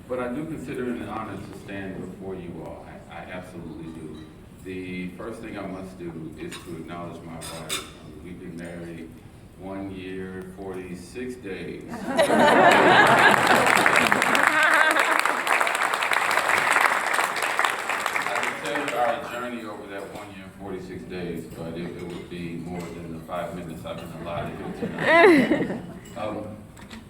But I do consider it an honor to stand before you all. I absolutely do. The first thing I must do is to acknowledge my wife. We've been married 1 year, 46 days. Our journey over that 1 year and 46 days, but it would be more than the 5 minutes I've been allotted here tonight.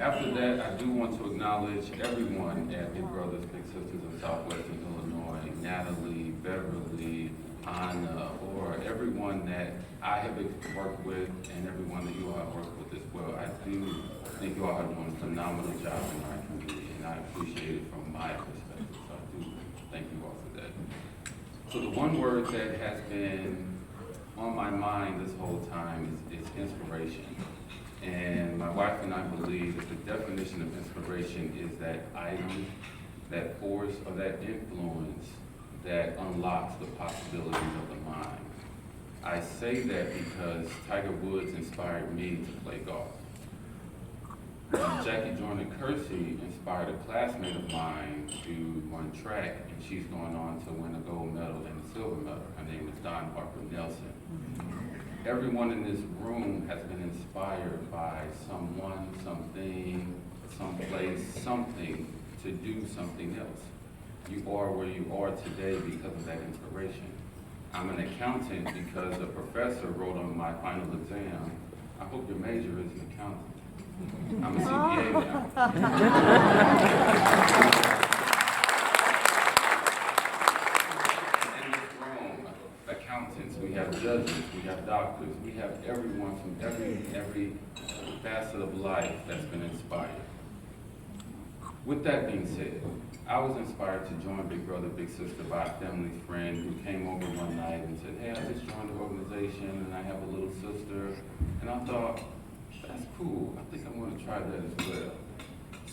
After that, I do want to acknowledge everyone at Big Brothers Big Sisters of Southwestern Illinois, Natalie, Beverly, Anna, or everyone that I have worked with and everyone that you all have worked with as well. I do think you all are doing a phenomenal job in our community, and I appreciate it from my perspective. So I do thank you all for that. So the one word that has been on my mind this whole time is inspiration. And my wife and I believe that the definition of inspiration is that item, that force, or that influence that unlocks the possibilities of the mind. I say that because Tiger Woods inspired me to play golf. Jackie Jordan-Kersee inspired a classmate of mine to run track, and she's going on to win a gold medal and a silver medal. Her name is Dawn Harper Nelson. Everyone in this room has been inspired by someone, something, someplace, something to do something else. You are where you are today because of that inspiration. I'm an accountant because a professor wrote on my final exam, I hope your major is an accountant. I'm a CPA now. In this room, accountants, we have judges, we have doctors, we have everyone from every facet of life that's been inspired. With that being said, I was inspired to join Big Brother Big Sister by a family friend who came over one night and said, hey, I just joined the organization and I have a little sister. And I thought, that's cool. I think I'm going to try that as well.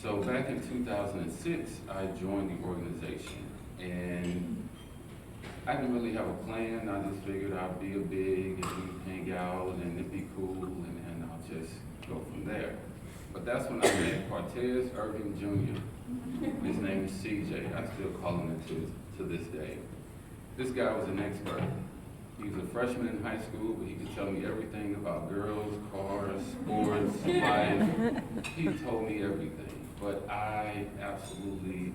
So back in 2006, I joined the organization. And I didn't really have a plan. I just figured I'd be a big and we'd hang out and it'd be cool and I'll just go from there. But that's when I met Cortez Irving Jr. His name is CJ. I still call him it to this day. This guy was an expert. He was a freshman in high school, but he could tell me everything about girls, cars, sports, life. He told me everything. But I absolutely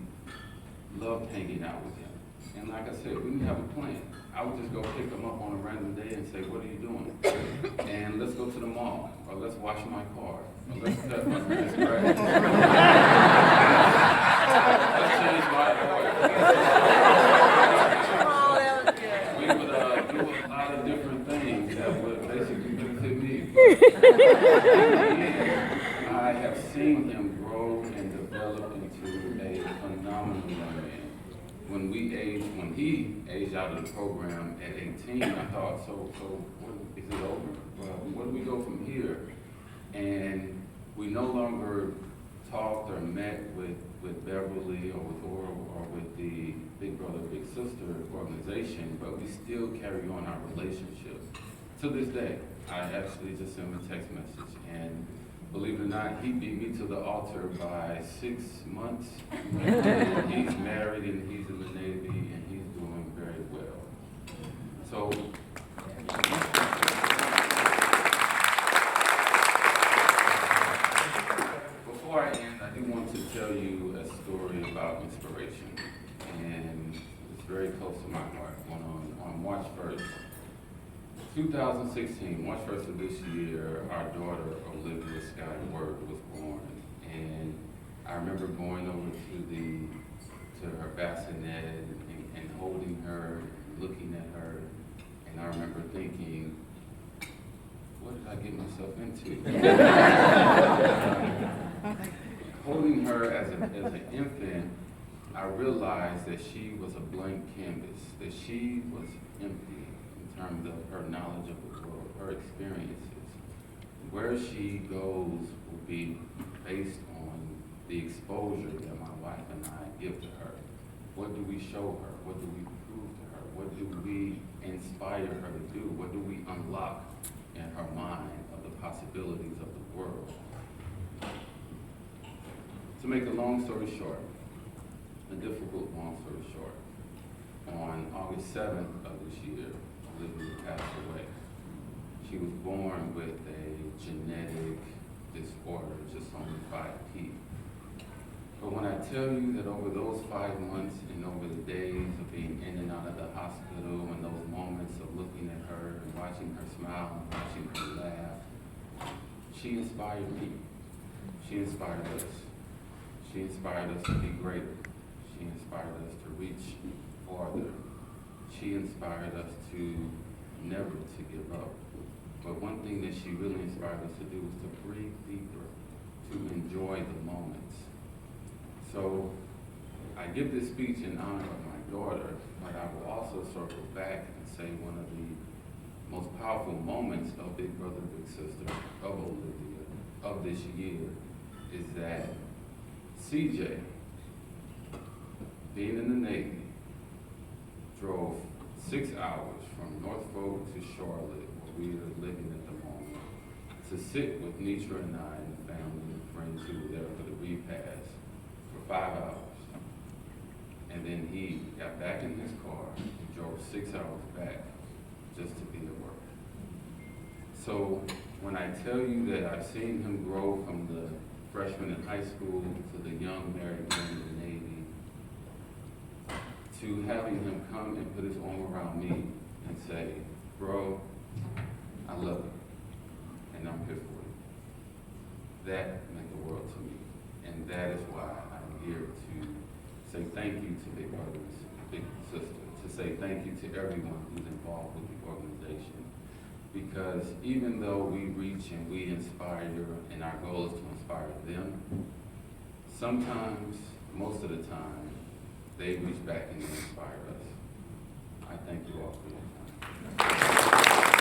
loved hanging out with him. And like I said, we didn't have a plan. I would just go pick him up on a random day and say, what are you doing? And let's go to the mall, or let's wash my car, or let's cut my grass. Let's change my oil. We would do a lot of different things that would basically benefit me. But I have seen him grow and develop into a phenomenal young man. When he aged out of the program at 18, I thought, so what, is it over? Well, where do we go from here? And we no longer talked or met with Beverly or with Oral or with the Big Brother Big Sister organization, but we still carry on our relationship. To this day, I actually just sent him a text message, and believe it or not, he beat me to the altar by 6 months. And he's married and he's in the Navy and he's doing very well. So, before I end, I do want to tell you a story about inspiration. And it's very close to my heart. On March 1st, 2016, March 1st of this year, our daughter, Olivia Sky Word, was born. And I remember going over to her bassinet and holding her, looking at her, and I remember thinking, what did I get myself into? Holding her as an infant, I realized that she was a blank canvas, that she was empty in terms of her knowledge of the world, her experiences. Where she goes will be based on the exposure that my wife and I give to her. What do we show her? What do we prove to her? What do we inspire her to do? What do we unlock in her mind of the possibilities of the world? To make a long story short, a difficult long story short, on August 7th of this year, Olivia passed away. She was born with a genetic disorder, just only 5P. But when I tell you that over those 5 months and over the days of being in and out of the hospital and those moments of looking at her and watching her smile and watching her laugh, she inspired me. She inspired us. She inspired us to be greater. She inspired us to reach farther. She inspired us to never to give up. But one thing that she really inspired us to do was to breathe deeper, to enjoy the moments. So I give this speech in honor of my daughter, but I will also circle back and say one of the most powerful moments of Big Brother, Big Sister, of Olivia, of this year, is that CJ, being in the Navy, drove 6 hours from Norfolk to Charlotte, where we are living at the moment, to sit with Nitra and I and the family and friends who were there for the repast for 5 hours. And then he got back in his car and drove 6 hours back just to be at work. So when I tell you that I've seen him grow from the freshman in high school to the young married man in the Navy, to having him come and put his arm around me and say, bro, I love you, and I'm here for you. That meant the world to me. And that is why I'm here to say thank you to Big Brothers, Big Sister, to say thank you to everyone who's involved with the organization. Because even though we reach and we inspire, and our goal is to inspire them, sometimes, most of the time, they reach back and they inspire us. I thank